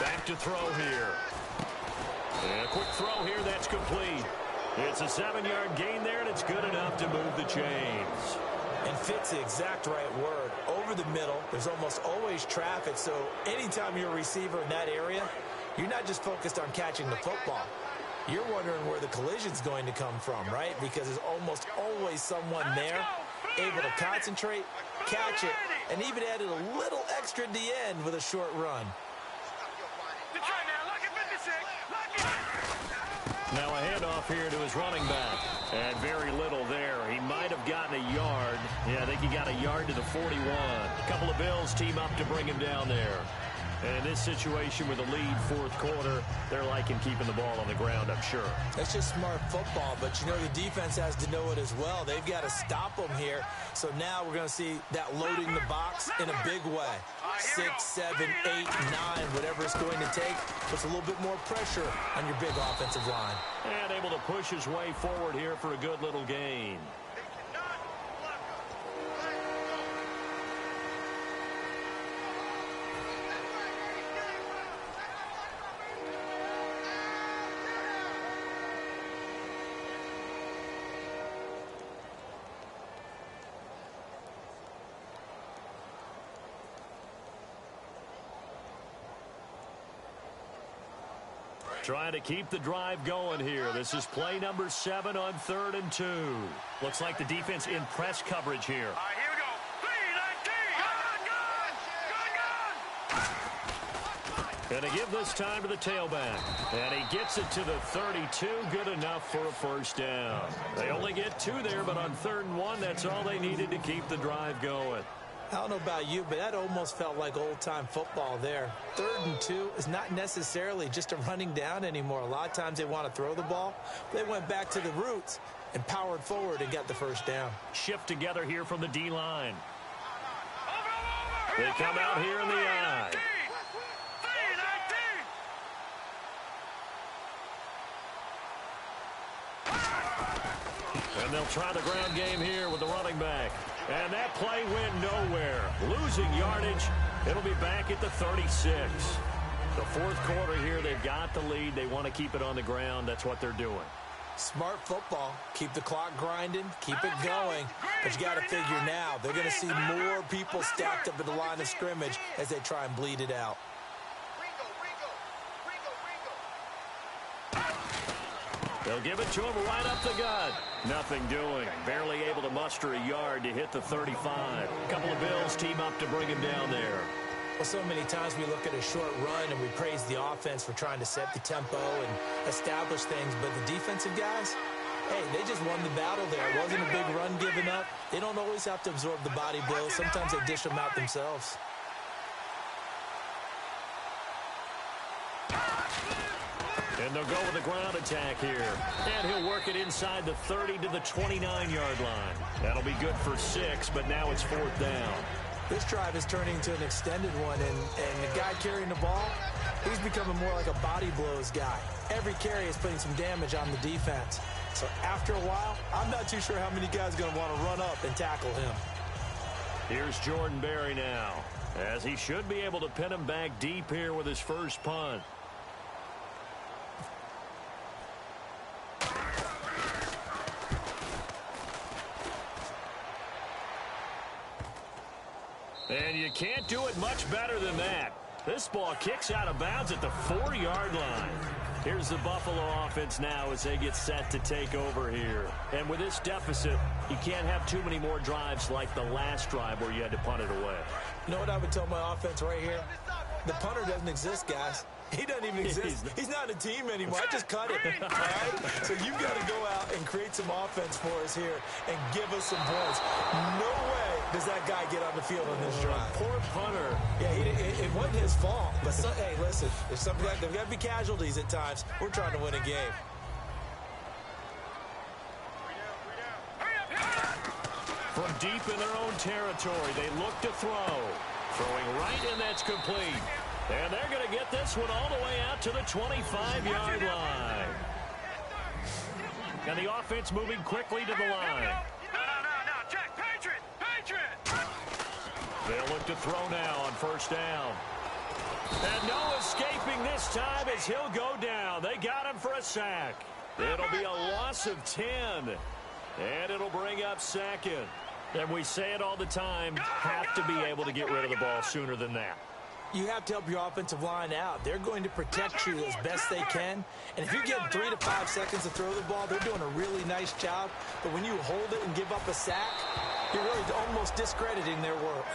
Back to throw here. And a quick throw here, that's complete. It's a 7-yard gain there, and it's good enough to move the chains.
And fit's the exact right word. Over the middle, there's almost always traffic, so anytime you're a receiver in that area, you're not just focused on catching the football. You're wondering where the collision's going to come from, right? Because there's almost always someone there able to concentrate, catch it, and even added a little extra at the end with a short run.
Now a handoff here to his running back. And very little there. He might have gotten a yard. Yeah, I think he got a yard to the 41. A couple of Bills team up to bring him down there. And in this situation with a lead fourth quarter, they're liking keeping the ball on the ground, I'm sure.
That's just smart football, but you know the defense has to know it as well. They've got to stop them here. So now we're going to see that loading the box in a big way. 6, 7, 8, 9, whatever it's going to take, puts a little bit more pressure on your big offensive line.
And able to push his way forward here for a good little gain. Trying to keep the drive going here. This is play number 7 on 3rd and 2. Looks like the defense in press coverage here.
All right, here we go. 3, 19. Gun.
Going to give this time to the tailback. And he gets it to the 32. Good enough for a first down. They only get 2 there, but on 3rd and 1, that's all they needed to keep the drive going.
I don't know about you, but that almost felt like old-time football there. 3rd and 2 is not necessarily just a running down anymore. A lot of times they want to throw the ball. They went back to the roots and powered forward and got the first down.
Shift together here from the D-line. They come out here in the eye.
3, 19.
And they'll try the ground game here with the running back. And that play went nowhere. Losing yardage. It'll be back at the 36. The fourth quarter here, they've got the lead. They want to keep it on the ground. That's what they're doing.
Smart football. Keep the clock grinding. Keep it going. But you got to figure now, they're going to see more people stacked up at the line of scrimmage as they try and bleed it out.
They'll give it to him right up the gut. Nothing doing. Barely able to muster a yard to hit the 35. A couple of Bills team up to bring him down there.
Well, so many times we look at a short run and we praise the offense for trying to set the tempo and establish things. But the defensive guys, hey, they just won the battle there. It wasn't a big run given up. They don't always have to absorb the body blow. Sometimes they dish them out themselves.
And they'll go with the ground attack here. And he'll work it inside the 30 to the 29-yard line. That'll be good for 6, but now it's 4th down.
This drive is turning into an extended one, and the guy carrying the ball, He's becoming more like a body blows guy. Every carry is putting some damage on the defense. So after a while, I'm not too sure how many guys are going to want to run up and tackle him.
Here's Jordan Berry now, as he should be able to pin him back deep here with his first punt. And you can't do it much better than that. This ball kicks out of bounds at the 4-yard line. Here's the Buffalo offense now as they get set to take over here. And with this deficit, you can't have too many more drives like the last drive where you had to punt it away.
You know what I would tell my offense right here? The punter doesn't exist, guys. He doesn't even exist. He's not a team anymore. I just cut it. All right? So you've got to go out and create some offense for us here and give us some points. No way does that guy get on the field on this drive.
Poor punter.
Yeah, it wasn't his fault. But, hey, listen, there's got to be casualties at times. We're trying to win a game.
From deep in their own territory, they look to throw. Throwing right, and that's complete. And they're going to get this one all the way out to the 25-yard line. And the offense moving quickly to the line.
No, check, Patriot.
They'll look to throw now on first down. And no escaping this time as he'll go down. They got him for a sack. It'll be a loss of 10. And it'll bring up second. And we say it all the time, have to be able to get rid of the ball sooner than that.
You have to help your offensive line out. They're going to protect you as best they can. And if you get 3 to 5 seconds to throw the ball, they're doing a really nice job. But when you hold it and give up a sack, you're really almost discrediting their work.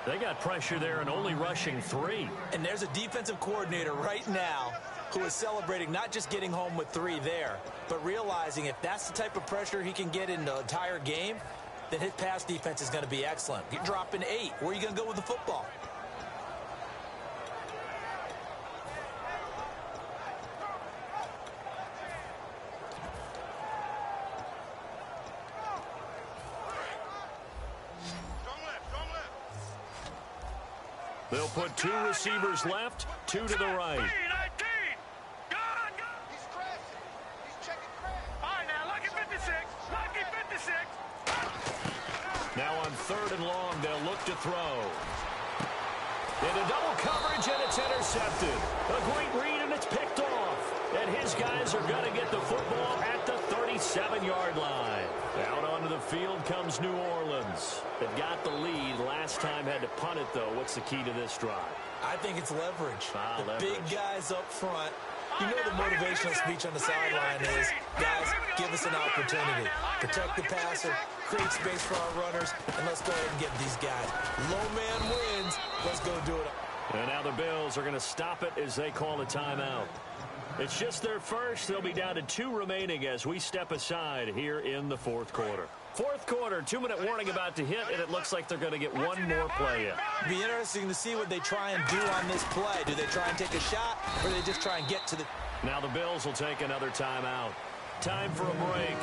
They got pressure there and only rushing 3.
And there's a defensive coordinator right now who is celebrating not just getting home with 3 there, but realizing if that's the type of pressure he can get in the entire game, then his pass defense is going to be excellent. You're dropping 8. Where are you going to go with the football?
They'll put 2 receivers left, 2 to the right.
He's crashing. He's checking crash. All right, now, lucky 56. Lucky 56.
Now on 3rd and long, they'll look to throw. Into double coverage, and it's intercepted. A great read, and it's picked off. And his guys are going to get the football at the 37-yard line. Out onto the field comes New Orleans. They've got the lead. Last time had to punt it, though. What's the key to this drive?
I think it's leverage.
Leverage.
Big guys up front. You know the motivational speech on the sideline is, guys, give us an opportunity. Protect the passer, create space for our runners, and let's go ahead and get these guys. Low man wins. Let's go do it.
And now the Bills are going to stop it as they call a timeout. It's just their first. They'll be down to 2 remaining as we step aside here in the 4th quarter. 4th quarter, 2-minute warning about to hit, and it looks like they're going to get one more play in.
It'll be interesting to see what they try and do on this play. Do they try and take a shot, or do they just try and get to the...
Now the Bills will take another timeout. Time for a break.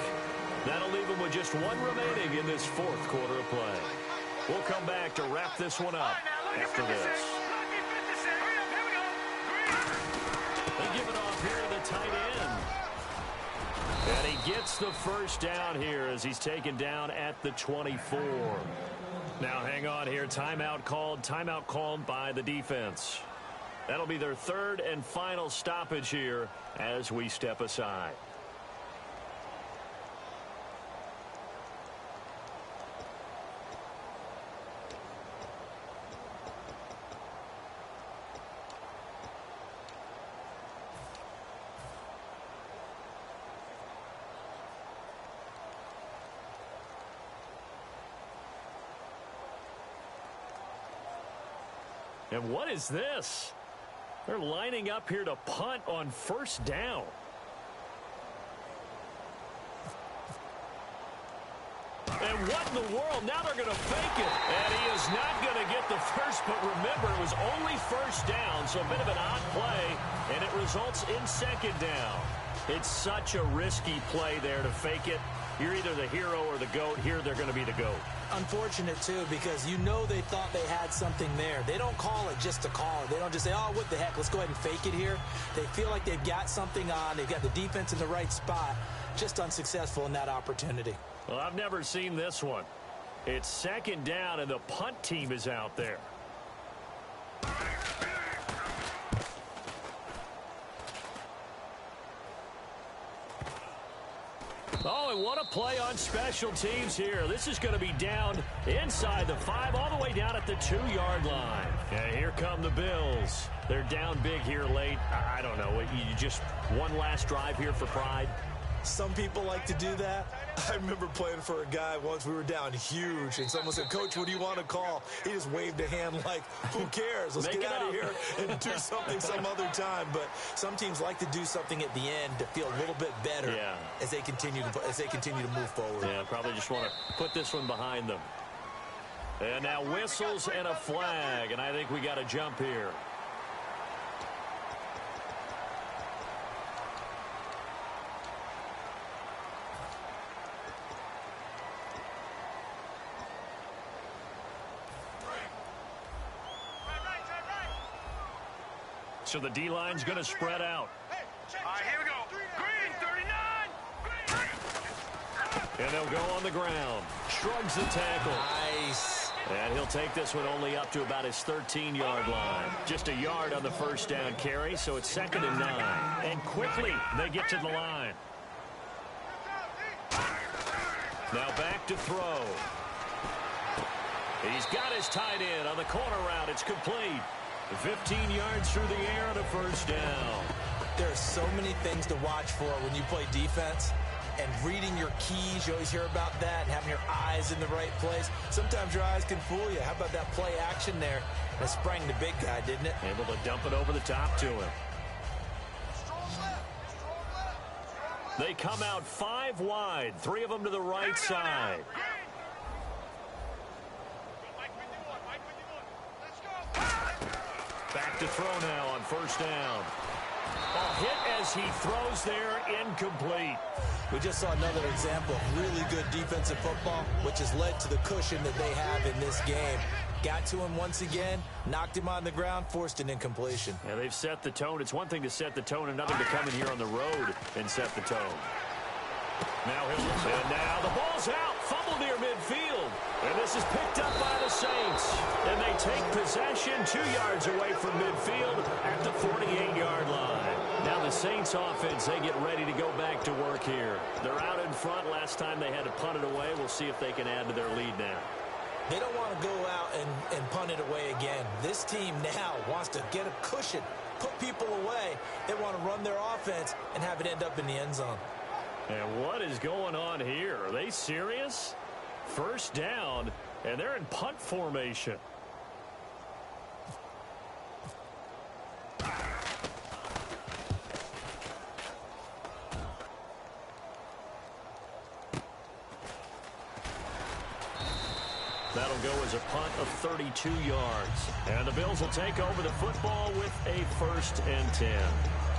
That'll leave them with just 1 remaining in this 4th quarter of play. We'll come back to wrap this one up after this. They give it off here to the tight end. And he gets the first down here as he's taken down at the 24. Now hang on here. Timeout called by the defense. That'll be their 3rd and final stoppage here as we step aside. And what is this? They're lining up here to punt on first down. And what in the world? Now they're going to fake it. And he is not going to get the first, but remember, it was only first down, so a bit of an odd play, and it results in 2nd down. It's such a risky play there to fake it. You're either the hero or the GOAT. Here they're going to be the GOAT.
Unfortunate, too, because you know they thought they had something there. They don't call it just to call it. They don't just say, oh, what the heck, let's go ahead and fake it here. They feel like they've got something on. They've got the defense in the right spot. Just unsuccessful in that opportunity.
Well, I've never seen this one. It's second down, and the punt team is out there. Oh, and what a play on special teams here. This is going to be down inside the 5, all the way down at the 2-yard line. And here come the Bills. They're down big here late. I don't know. You just one last drive here for pride?
Some people like to do that. I remember playing for a guy once. We were down huge, and someone said, Coach, what do you want to call? He just waved a hand like, who cares? Let's get out of here and do something some other time. But some teams like to do something at the end to feel a little bit better as they continue to move forward.
Yeah, probably just want to put this one behind them. And now whistles and a flag, and I think we got a jump here. So the D-line's going to spread out.
All right, here we go. Green, 39.
And they'll go on the ground. Shrugs the tackle.
Nice.
And he'll take this one only up to about his 13-yard line. Just a yard on the first down carry, so it's 2nd and 9. And quickly, they get to the line. Now back to throw. He's got his tight end on the corner route. It's complete. 15 yards through the air on a first down.
There are so many things to watch for when you play defense. And reading your keys, you always hear about that, and having your eyes in the right place. Sometimes your eyes can fool you. How about that play action there? That sprang the big guy, didn't it?
Able to dump it over the top to him. They come out 5 wide, 3 of them to the right side. Back to throw now on first down. A hit as he throws there, incomplete.
We just saw another example of really good defensive football, which has led to the cushion that they have in this game. Got to him once again, knocked him on the ground, forced an incompletion.
Yeah, they've set the tone. It's one thing to set the tone, another to come in here on the road and set the tone. Now the ball's out. Fumble near midfield. And this is picked up by the Saints. And they take possession 2 yards away from midfield at the 48-yard line. Now the Saints offense, they get ready to go back to work here. They're out in front. Last time they had to punt it away. We'll see if they can add to their lead now.
They don't want to go out and punt it away again. This team now wants to get a cushion, put people away. They want to run their offense and have it end up in the end zone.
And what is going on here? Are they serious? First down, and they're in punt formation. That'll go as a punt of 32 yards. And the Bills will take over the football with a 1st and 10.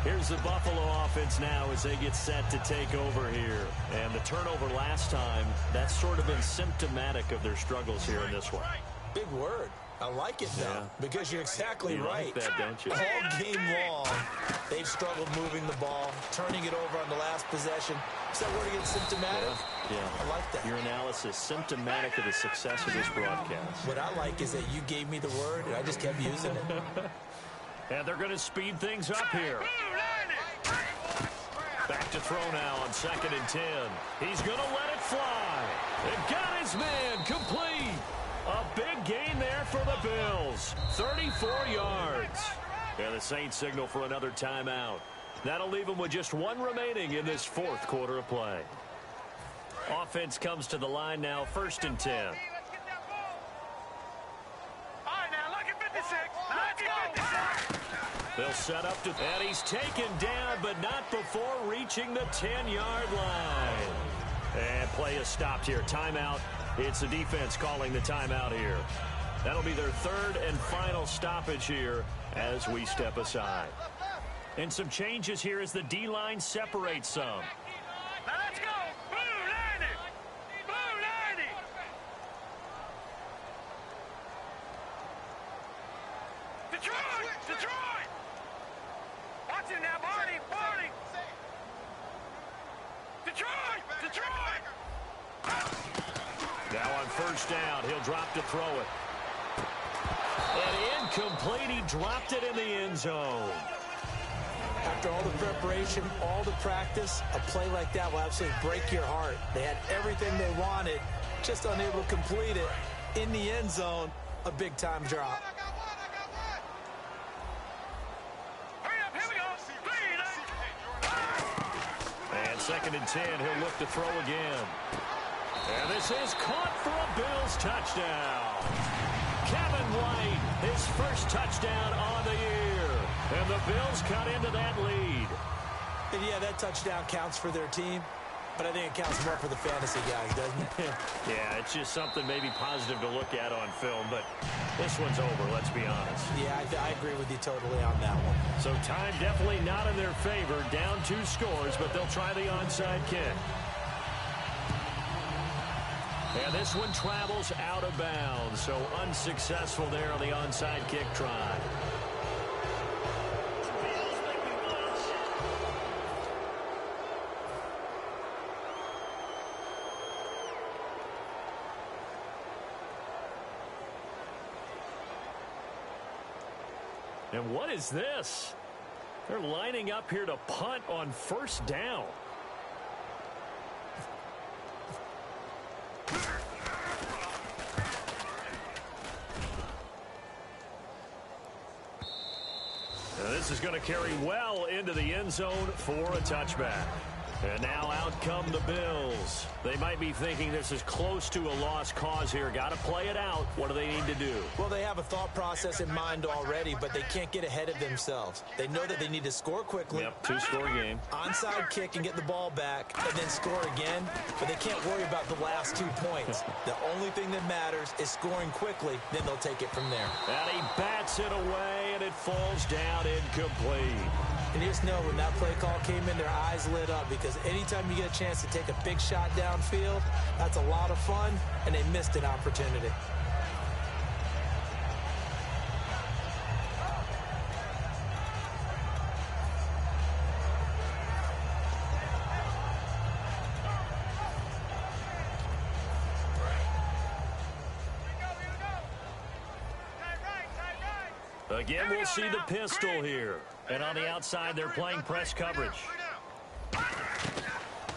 Here's the Buffalo offense now as they get set to take over here. And the turnover last time, that's sort of been symptomatic of their struggles here in this one.
Big word. I like it, though, because you're exactly right.
You like that, don't you?
All game long, they've struggled moving the ball, turning it over on the last possession. Is that word again, symptomatic?
Yeah.
I like that.
Your analysis, symptomatic of the success of this broadcast.
What I like is that you gave me the word, and I just kept using it.
And they're going to speed things up here. Back to throw now on 2nd and 10. He's going to let it fly. They've got his man complete. A big gain there for the Bills. 34 yards. And the Saints signal for another timeout. That'll leave them with just 1 remaining in this 4th quarter of play. Offense comes to the line now, 1st and 10.
All right, now look at 56. Look at 56.
They'll set up to, and he's taken down, but not before reaching the 10-yard line. And play is stopped here. Timeout. It's the defense calling the timeout here. That'll be their 3rd and final stoppage here as we step aside. And some changes here as the D-line separates some.
Now let's go. Blue 90. Blue 90. Detroit. Detroit. Watch it now, Barney. Barney. Detroit. Detroit.
Now on first down, he'll drop to throw it. And incomplete, he dropped it in the end zone.
After all the preparation, all the practice, a play like that will absolutely break your heart. They had everything they wanted, just unable to complete it. In the end zone, a big-time drop.
Hurry up, here we go.
And 2nd and 10, he'll look to throw again. And this is caught for a Bills touchdown. Kevin White, his first touchdown on the year. And the Bills cut into that lead.
And yeah, that touchdown counts for their team, but I think it counts more for the fantasy guys, doesn't it?
Yeah, it's just something maybe positive to look at on film, but this one's over, let's be honest.
Yeah, I agree with you totally on that one.
So time definitely not in their favor. Down 2 scores, but they'll try the onside kick. And this one travels out of bounds, so unsuccessful there on the onside kick try. And what is this? They're lining up here to punt on first down. Now this is going to carry well into the end zone for a touchback. And now out come the Bills. They might be thinking this is close to a lost cause here. Got to play it out. What do they need to do?
Well, they have a thought process in mind already, but they can't get ahead of themselves. They know that they need to score quickly.
Yep, 2-score game.
Onside kick and get the ball back, and then score again. But they can't worry about the last 2 points. The only thing that matters is scoring quickly. Then they'll take it from there.
And he bats it away, and it falls down incomplete.
And you just know when that play call came in, their eyes lit up, because anytime you get a chance to take a big shot downfield, that's a lot of fun, and they missed an opportunity.
Again, we'll see the pistol here. And on the outside, they're playing press coverage.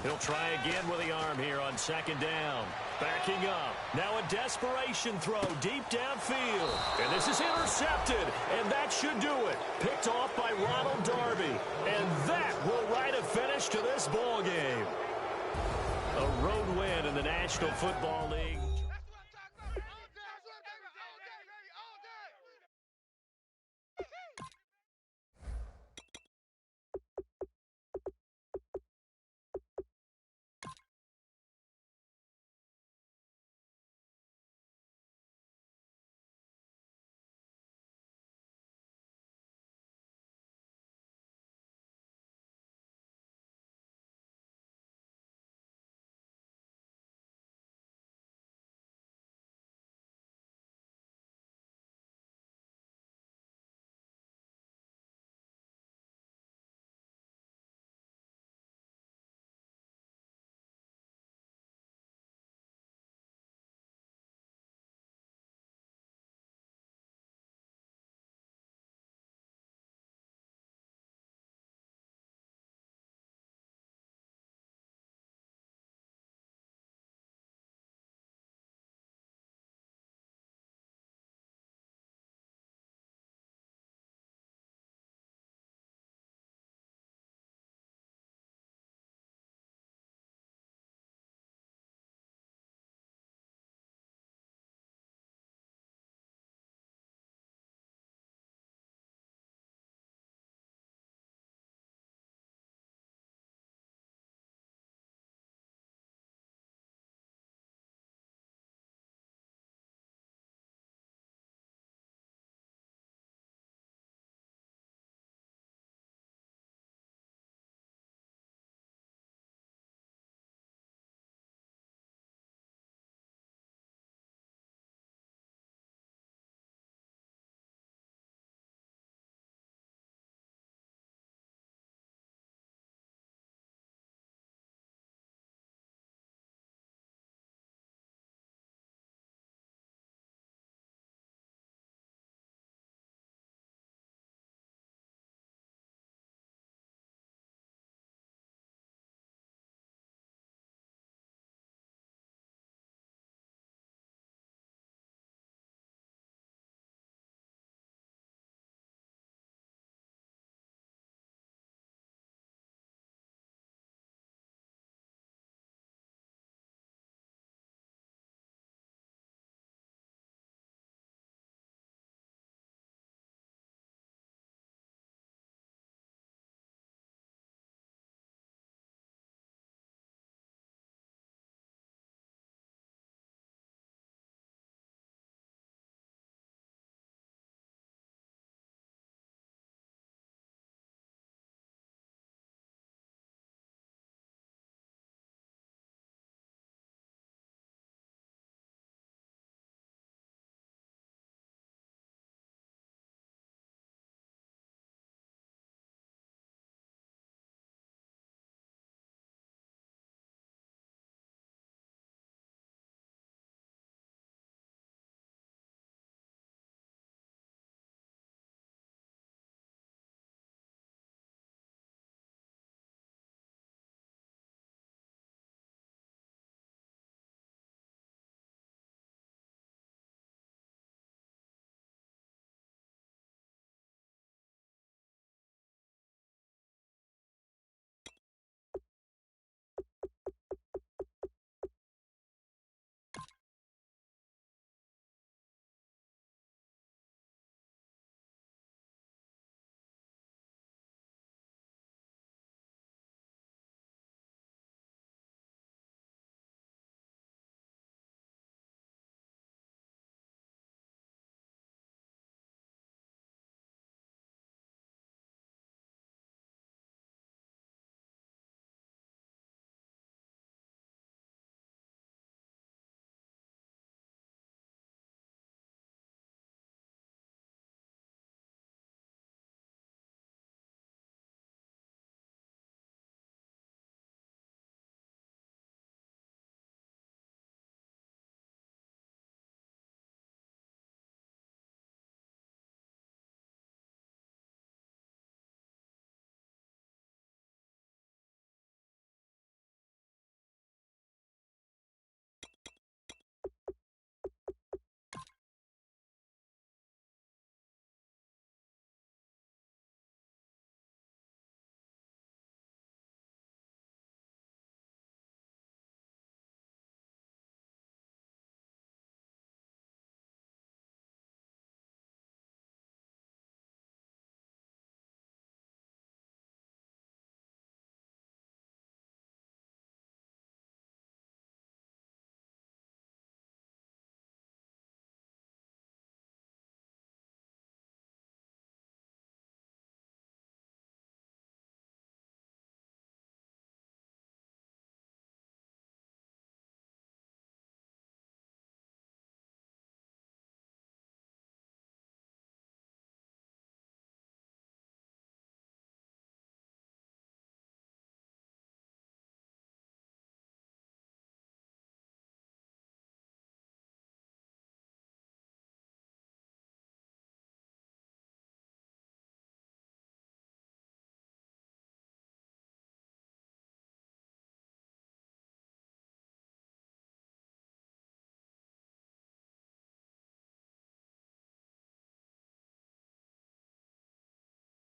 He'll try again with the arm here on 2nd down. Backing up. Now a desperation throw deep downfield. And this is intercepted. And that should do it. Picked off by Ronald Darby. And that will write a finish to this ball game. A road win in the National Football League.